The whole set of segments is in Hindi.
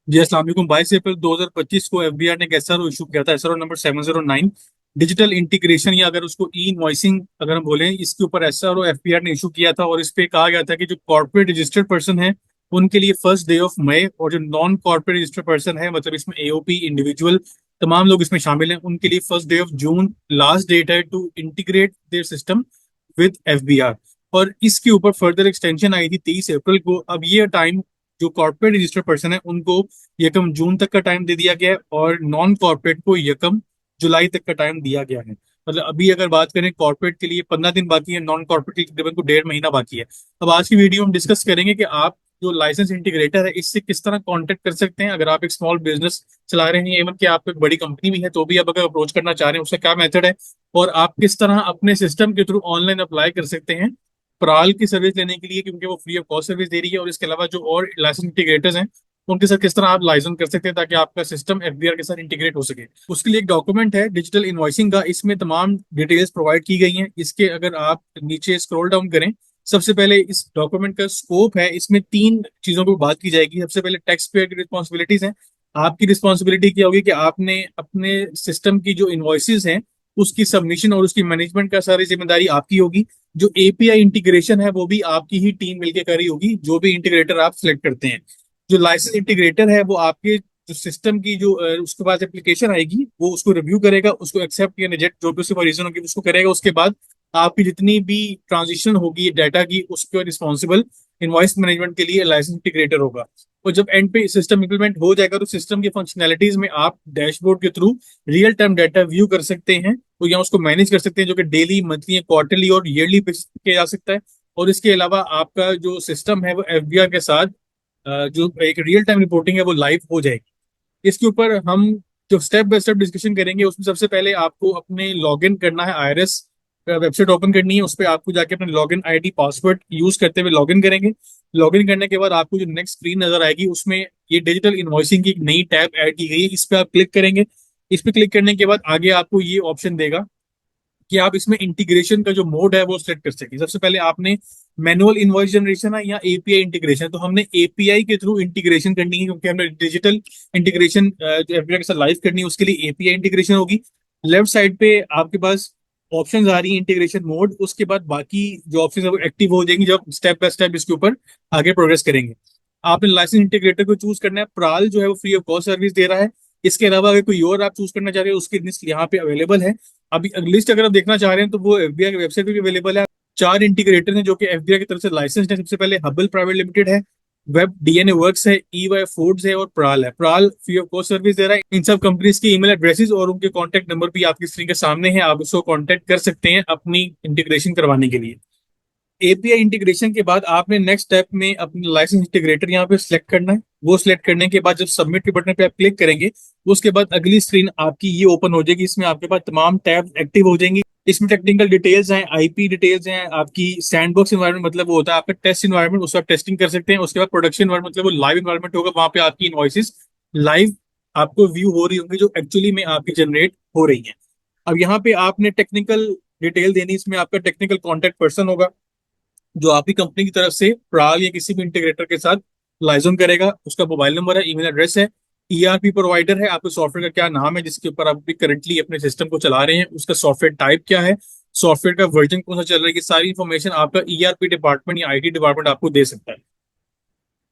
जी अस्सलाम वालेकुम। 22 अप्रैल 2025 को एफबीआर ने एक एसआरओ इशू किया था, एसआरओ नंबर 709, डिजिटल इंटीग्रेशन या अगर उसको ई इनवॉइसिंग अगर हम बोलें, इसके ऊपर एसआरओ एफबीआर ने इशू किया था। और इस पे कहा गया था कि जो कॉर्पोरेट रजिस्टर्ड पर्सन है उनके लिए 1 डे ऑफ मई, और जो नॉन कॉर्पोरेट रजिस्टर्ड पर्सन है, मतलब इसमें एओपी इंडिविजुअल तमाम लोग इसमें शामिल हैं, उनके लिए 1 day of June last date है to integrate their system with FBR. और इसके ऊपर फर्दर एक्सटेंशन आई थी 23 अप्रैल को। अब ये टाइम जो कॉर्पोरेट रजिस्टर्ड पर्सन है उनको यकम जून तक का टाइम दे दिया गया है, और नॉन कॉर्पोरेट को यकम जुलाई तक का टाइम दिया गया है। मतलब अभी अगर बात करें कॉर्पोरेट के लिए 15 दिन बाकी है, नॉन कॉर्पोरेट के लिए तकरीबन को 1.5 महीना बाकी है। अब आज की वीडियो हम डिस्कस करेंगे कि आप जो लाइसेंस इंटीग्रेटर है इससे किस तरह कांटेक्ट कर सकते हैं। अगर आप एक स्मॉल बिजनेस चला रहे हैं, इवन कि आप एक बड़ी कंपनी भी है, तो भी आप अगर अप्रोच करना चाह रहे हैं उसका क्या मेथड है, और आप किस तरह अपने सिस्टम के थ्रू ऑनलाइन अप्लाई कर सकते हैं प्राल की सर्विस लेने के लिए, क्योंकि वो फ्री ऑफ कॉस्ट सर्विस दे रही है। और इसके अलावा जो और लाइसेंस इंटीग्रेटर्स हैं उनके साथ किस तरह आप लाइसेंस कर सकते हैं ताकि आपका सिस्टम एफबीआर के साथ इंटीग्रेट हो सके। उसके लिए एक डॉक्यूमेंट है डिजिटल इनवॉइसिंग का, इसमें तमाम डिटेल्स प्रोवाइड की गई हैं। इसके अगर आप नीचे स्क्रॉल डाउन करें, सबसे पहले इस डॉक्यूमेंट का स्कोप है, इसमें 3 चीजों पर बात की जाएगी। सबसे पहले टैक्स पेयर की रिस्पॉन्सिबिलिटीज हैं। आपकी रिस्पॉन्सिबिलिटी क्या होगी कि आपने अपने सिस्टम की जो इन्वॉइसेस हैं उसकी सबमिशन और उसकी मैनेजमेंट का सारी जिम्मेदारी आपकी होगी। जो एपीआई इंटीग्रेशन है वो भी आपकी ही टीम मिलकर करी होगी, जो भी इंटीग्रेटर आप सिलेक्ट करते हैं। जो लाइसेंस इंटीग्रेटर है वो आपके जो सिस्टम की जो उसके बाद एप्लीकेशन आएगी वो उसको रिव्यू करेगा, उसको एक्सेप्ट या रिजेक्ट जो भी उसकी रीजन होगी उसको करेगा। उसके बाद आपकी जितनी भी ट्रांजिशन होगी डाटा की उसके रिस्पॉन्सिबल इनवॉइस मैनेजमेंट के लिए लाइसेंस इंटीग्रेटर होगा। और जब एंड पे सिस्टम इंप्लीमेंट हो जाएगा तो सिस्टम की फंक्शनैलिटीज में आप डैशबोर्ड के through real time data view कर सकते हैं, तो या उसको मैनेज कर सकते हैं, जो कि डेली, मंथली, क्वार्टरली और ईयरली बेसिस पे किया जा सकता है। और इसके अलावा आपका जो सिस्टम है वो एफबीआर के साथ जो एक रियल टाइम रिपोर्टिंग है वो लाइव हो जाएगी। इसके ऊपर हम जो स्टेप बाय स्टेप डिस्कशन करेंगे उसमें सबसे पहले आपको अपने लॉगिन करना है, आईआरएस वेबसाइट ओपन करनी है, उस पर आपको जाके अपने लॉगिन आईडी पासवर्ड यूज करते हुए लॉगिन करेंगे। लॉगिन करने के बाद आपको जो नेक्स्ट स्क्रीन नजर आएगी उसमें ये डिजिटल इनवॉइसिंग की एक नई टैब ऐड की गई है, इस पर आप क्लिक करेंगे। इस पर क्लिक करने के बाद आगे आपको ये ऑप्शन देगा कि आप इसमें इंटीग्रेशन का जो मोड है वो सेलेक्ट कर सकें। सबसे पहले आपने मैनुअल इनवॉइस जनरेशन है या एपीआई इंटीग्रेशन, तो हमने एपीआई के थ्रू इंटीग्रेशन करनी है, क्योंकि हमने डिजिटल इंटीग्रेशन जो एफबीआई के साथ लाइव करनी है उसके लिए एपीआई इंटीग्रेशन होगी। लेफ्ट साइड पे आपके पास ऑप्शंस आ रही है इंटीग्रेशन मोड, उसके बाद बाकी जो ऑप्शन है वो एक्टिव हो जाएंगी जब स्टेप बाय स्टेप इसके ऊपर आगे प्रोग्रेस करेंगे। आपने लाइसेंस इंटीग्रेटर को चूज करना है, प्राल जो है वो फ्री ऑफ कॉस्ट सर्विस दे रहा है। इसके अलावा अगर कोई और आप चूज करना चाह रहे हो उसकी लिस्ट यहाँ पे अवेलेबल है। अभी लिस्ट अगर आप देखना चाह रहे हैं तो वो एफबीआई की वेबसाइट पे भी अवेलेबल है। 4 इंटीग्रेटर हैं जो कि एफबीआई की तरफ से लाइसेंस है। सबसे पहले हबल प्राइवेट लिमिटेड है, वेब डीएनए वर्क्स है, ईवाई फूड्स है और प्राल है। प्राल फ्री ऑफ कॉस्ट सर्विस दे रहा है। इन सब कंपनीज की ईमेल एड्रेसेस और उनके कॉन्टैक्ट नंबर भी आपकी स्क्रीन के सामने है, आप उसको कॉन्टैक्ट कर सकते हैं अपनी इंटीग्रेशन करवाने के लिए। एपीआई इंटीग्रेशन के बाद आपने नेक्स्ट स्टेप में अपनी लाइसेंस इंटीग्रेटर यहाँ पे सिलेक्ट करना है। वो सिलेक्ट करने के बाद जब सबमिट के बटन पे आप क्लिक करेंगे उसके बाद अगली स्क्रीन आपकी ये ओपन हो जाएगी। इसमें आपके पास तमाम टैब एक्टिव हो जाएंगी। इसमें टेक्निकल डिटेल्स हैं, आईपी डिटेल्स हैं, आपकी सैंडबॉक्स एनवायरनमेंट मतलब वो होता है आपका टेस्ट एनवायरनमेंट, उसका आप टेस्टिंग कर सकते हैं। उसके बाद प्रोडक्शन एनवायरनमेंट मतलब वो लाइव एनवायरनमेंट होगा, वहां पे आपकी इनवॉइसेस लाइव आपको व्यू हो रही होंगी जो एक्चुअली में आपकी जनरेट हो रही है। अब यहाँ पे आपने टेक्निकल डिटेल देनी, इसमें आपका टेक्निकल कॉन्टेक्ट पर्सन होगा जो आपकी कंपनी की तरफ से प्राल या किसी भी इंटीग्रेटर के साथ लाइजन करेगा। उसका मोबाइल नंबर है, ईमेल एड्रेस है, ईआरपी प्रोवाइडर है, आपके सॉफ्टवेयर का क्या नाम है जिसके ऊपर आप भी करंटली अपने सिस्टम को चला रहे हैं, उसका सॉफ्टवेयर टाइप क्या है, सॉफ्टवेयर का वर्जन कौन सा चल रहा है, ये सारी इंफॉर्मेशन आपका ईआरपी डिपार्टमेंट या आईटी डिपार्टमेंट आपको दे सकता है।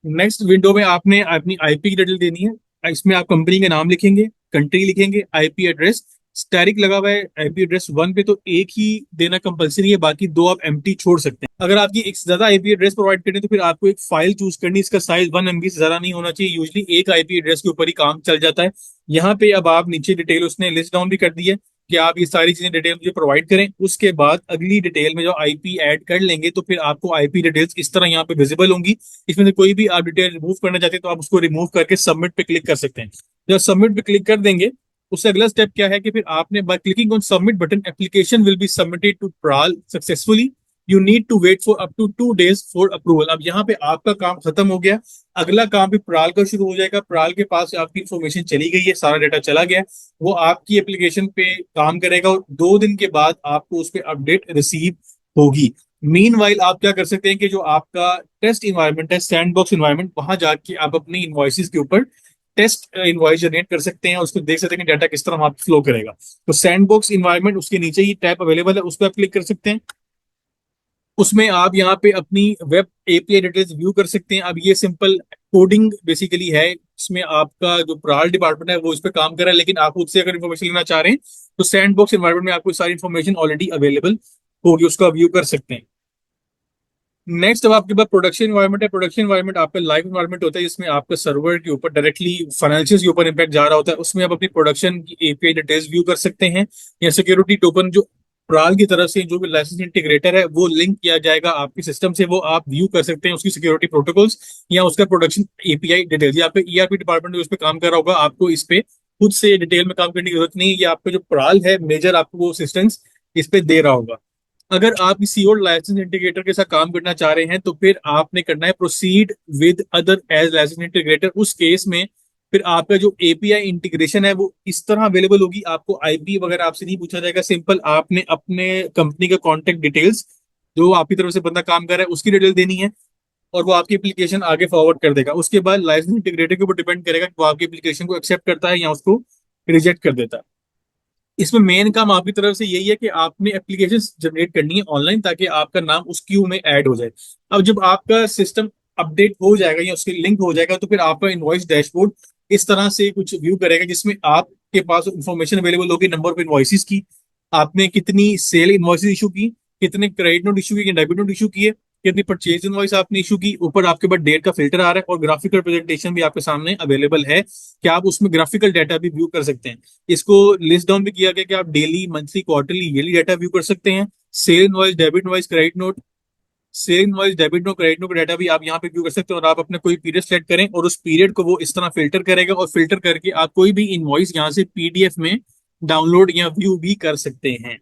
नेक्स्ट विंडो में आपने अपनी आईपी की डिटेल देनी है। इसमें आप कंपनी का नाम लिखेंगे, कंट्री लिखेंगे, आईपी एड्रेस स्टैरिक लगा हुआ है आईपी एड्रेस वन पे तो एक ही देना कंपलसरी है, बाकी दो आप एम्प्टी छोड़ सकते हैं। अगर आपकी एक से ज्यादा आईपी एड्रेस प्रोवाइड करनी है तो फिर आपको एक फाइल चूज करनी है, इसका साइज 1 MB से ज्यादा नहीं होना चाहिए। यूजली एक आईपी एड्रेस के ऊपर ही काम चल जाता है। यहाँ पे अब आप नीचे डिटेल उसने लिस्ट डाउन भी कर दी है कि आप ये सारी चीजें डिटेल मुझे प्रोवाइड करें। उसके बाद अगली डिटेल में जो आईपी ऐड कर लेंगे तो फिर आपको आईपी डिटेल्स इस तरह यहाँ पे विजिबल होंगी। इसमें से कोई भी आप डिटेल रिमूव करना चाहते हैं तो आप उसको रिमूव करके सबमिट पे क्लिक कर सकते हैं। जब सबमिट पे क्लिक कर देंगे उससे अगला स्टेप क्या है कि फिर आपने by clicking on submit button application will be submitted to PRAL successfully. You need to wait for up to 2 days for approval. अब यहाँ पे आपका काम खत्म हो गया, अगला काम भी प्राल का शुरू हो जाएगा। प्राल के पास आपकी इंफॉर्मेशन चली गई है, सारा डाटा चला गया है, वो आपकी एप्लीकेशन पे काम करेगा और 2 दिन के बाद आपको उस पर अपडेट रिसीव होगी। मीन वाइल आप क्या कर सकते हैं कि जो आपका टेस्ट इन्वायरमेंट है, सैंडबॉक्स इन्वायरमेंट, वहां जाके आप अपनी इन्वॉइसेस के ऊपर टेस्ट इनवॉइस जनरेट कर सकते हैं और उसको देख सकते हैं कि डाटा किस तरह वहां फ्लो करेगा। तो सैंडबॉक्स इन्वायरमेंट उसके नीचे ही टैब अवेलेबल है, उस पर आप क्लिक कर सकते हैं। उसमें आप यहाँ पे अपनी वेब एपीआई डिटेल्स व्यू कर सकते हैं। अब ये सिंपल कोडिंग बेसिकली है, इसमें आपका जो प्राल डिपार्टमेंट है वो इस पे काम कर रहा है, लेकिन आप खुद से अगर इन्फॉर्मेशन लेना चाह रहे हैं तो सैंड बॉक्स एनवायरमेंट में आपको सारी इन्फॉर्मेशन ऑलरेडी अवेलेबल होगी, उसका व्यू कर सकते हैं। नेक्स्ट, अब आपके पास प्रोडक्शन इन्वायरमेंट है। प्रोडक्शन इन्वायरमेंट आपका लाइव इन्वायरमेंट होता है, जिसमें आपका सर्वर के ऊपर डायरेक्टली फाइनेंशियल के ऊपर इम्पैक्ट जा रहा होता है। उसमें आप अपनी प्रोडक्शन की एपीआई डिटेल्स व्यू कर सकते हैं, या सिक्योरिटी टोकन जो प्राल की तरफ से जो भी लाइसेंस इंटीग्रेटर है वो लिंक किया जाएगा आपके सिस्टम से, वो आप व्यू कर सकते हैं उसकी सिक्योरिटी प्रोटोकॉल्स या उसका प्रोडक्शन एपीआई डिटेल्स। या आपका ईआरपी डिपार्टमेंट उस पर काम कर रहा होगा, आपको इस पे खुद से डिटेल में काम करने की जरूरत नहीं है, ये आपका जो प्राल है मेजर आपको वो असिस्टेंस इस पे दे रहा होगा। अगर आप किसी और लाइसेंस इंटीग्रेटर के साथ काम करना चाह रहे हैं तो फिर आपने करना है proceed with other as licence integrator. उस केस में फिर आपका जो एपीआई इंटीग्रेशन है वो इस तरह अवेलेबल होगी, आपको आईपी वगैरह आपसे नहीं पूछा जाएगा। सिंपल आपने अपने कंपनी का कॉन्टेक्ट डिटेल्स जो आपकी तरफ से बंदा काम कर रहा है उसकी डिटेल देनी है, और वो आपकी एप्लीकेशन आगे फॉरवर्ड कर देगा। उसके बाद लाइसेंस इंटीग्रेटर के ऊपर डिपेंड करेगा कि वो आपकी एप्लीकेशन को एक्सेप्ट करता है या उसको रिजेक्ट कर देता है। इसमें मेन काम आपकी तरफ से यही है कि आपने एप्लीकेशन जनरेट करनी है ऑनलाइन, ताकि आपका नाम उस क्यू में ऐड हो जाए। अब जब आपका सिस्टम अपडेट हो जाएगा या उसके लिंक हो जाएगा तो फिर आपका इनवॉइस डैशबोर्ड इस तरह से कुछ व्यू करेगा, जिसमें आपके पास इंफॉर्मेशन अवेलेबल होगी नंबर ऑफ इनवॉइसेस की, आपने कितनी सेल इनवॉइसेस इशू की, कितने क्रेडिट नोट इशू किए, डेबिट नोट इशू किए, कितनी परचेज इनवॉइस आपने इशू की। ऊपर आपके पास डेट का फिल्टर आ रहा है और ग्राफिकल प्रेजेंटेशन भी आपके सामने अवेलेबल है कि आप उसमें ग्राफिकल डाटा भी व्यू कर सकते हैं। इसको लिस्ट डाउन भी किया गया कि आप daily, monthly, quarterly, yearly data view कर सकते हैं। Sale invoice, debit invoice, credit note, sale invoice, debit note, credit note का डाटा भी आप यहाँ पे व्यू कर सकते हैं। और आप अपने कोई पीरियड सेलेक्ट करें और उस पीरियड को वो इस तरह फिल्टर करेगा, और फिल्टर करके आप कोई भी इनवॉइस यहाँ से पीडीएफ में डाउनलोड या व्यू भी कर सकते हैं।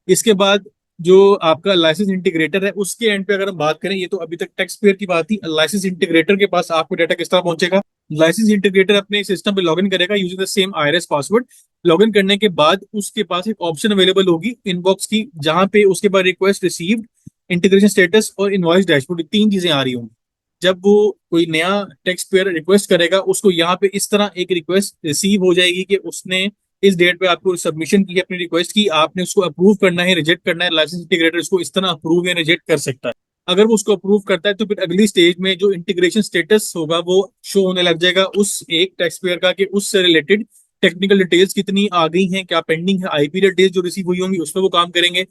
इसके बाद जो आपका लाइसेंस इंटीग्रेटर है उसके एंड पे अगर हम बात करें, ये तो अभी तक टैक्स पेयर की बात थी। लाइसेंस इंटीग्रेटर के पास आपको डाटा किस तरह पहुंचेगा? लाइसेंस इंटीग्रेटर अपने सिस्टम पे लॉगिन करेगा using the same IRS password. Login करने के बाद उसके पास एक ऑप्शन अवेलेबल होगी इनबॉक्स की, जहां पे उसके बाद रिक्वेस्ट रिसीव्ड, इंटीग्रेशन स्टेटस और इनवॉइस डैशबोर्ड, तीन चीजें आ रही होंगी। जब वो कोई नया टैक्स पेयर रिक्वेस्ट करेगा उसको यहाँ पे इस तरह एक रिक्वेस्ट रिसीव हो जाएगी कि उसने इस डेट पे आपको सबमिशन की है अपनी रिक्वेस्ट की, आपने उसको अप्रूव करना है, रिजेक्ट करना है। लाइसेंस इंटीग्रेटर उसको इस तरह अप्रूव या रिजेक्ट कर सकता है। अगर वो उसको अप्रूव करता है तो फिर अगली स्टेज में जो इंटीग्रेशन स्टेटस होगा वो शो होने लग जाएगा उस एक टैक्स पेयर का, कि उससे रिलेटेड टेक्निकल डिटेल्स कितनी आ गई हैं, क्या पेंडिंग है, आईपी डिटेल्स जो रिसीव हुई होंगी उस पर वो काम करेंगे।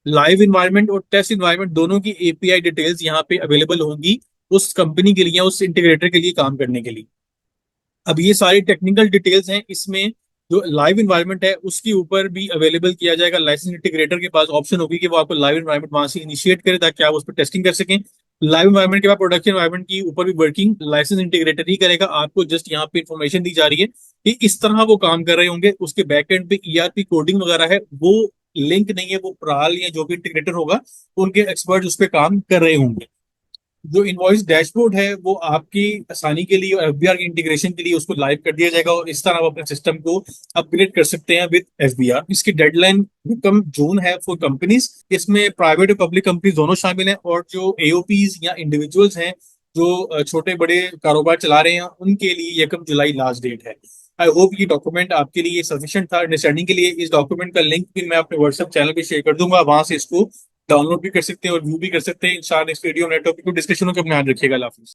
लाइव इन्वायरमेंट और टेस्ट इन्वायरमेंट दोनों की एपीआई डिटेल्स यहाँ पे अवेलेबल होंगी उस कंपनी के लिए या उस इंटीग्रेटर के लिए काम करने के लिए। अब ये सारी टेक्निकल डिटेल्स हैं इसमें। जो लाइव इन्वायरमेंट है उसके ऊपर भी अवेलेबल किया जाएगा, लाइसेंस इंटीग्रेटर के पास ऑप्शन होगी कि वो आपको लाइव इन्वायरमेंट वहां से इनिशिएट करे ताकि आप उस पर टेस्टिंग कर सकें। लाइव इन्वायरमेंट के बाद प्रोडक्शन इन्वायरमेंट की ऊपर भी वर्किंग लाइसेंस इंटीग्रेटर ही करेगा। आपको जस्ट यहाँ पे इन्फॉर्मेशन दी जा रही है कि इस तरह वो काम कर रहे होंगे। उसके बैक एंड पे ईआरपी कोडिंग वगैरह है वो लिंक नहीं है, वो प्राल या जो भी इंटीग्रेटर होगा उनके एक्सपर्ट उस पर काम कर रहे होंगे। जो इनवॉइस डैशबोर्ड है वो आपकी आसानी के लिए और एफबीआर की इंटीग्रेशन के लिए उसको लाइव कर दिया जाएगा, और इस तरह आप अपने सिस्टम को अपग्रेड कर सकते हैं विद एफबीआर। इसकी डेडलाइन कम जून है फॉर कंपनीज। इसमें प्राइवेट और पब्लिक कंपनीज दोनों शामिल हैं, और जो एओपीज या इंडिविजुअल्स हैं जो छोटे बड़े कारोबार चला रहे हैं उनके लिए 1 जुलाई लास्ट डेट है। आई होप ये डॉक्यूमेंट आपके लिए सफिशिएंट था अंडरस्टैंडिंग के लिए। इस डॉक्यूमेंट का लिंक भी मैं अपने व्हाट्सएप चैनल पे शेयर कर दूंगा, वहां से इसको डाउनलोड भी कर सकते हैं और व्यू भी कर सकते हैं। इंशाल्लाह नेक्स्ट वीडियो में टॉपिक को डिस्कशन हो के अपने याद रखिएगा। अल्लाह हाफिज़।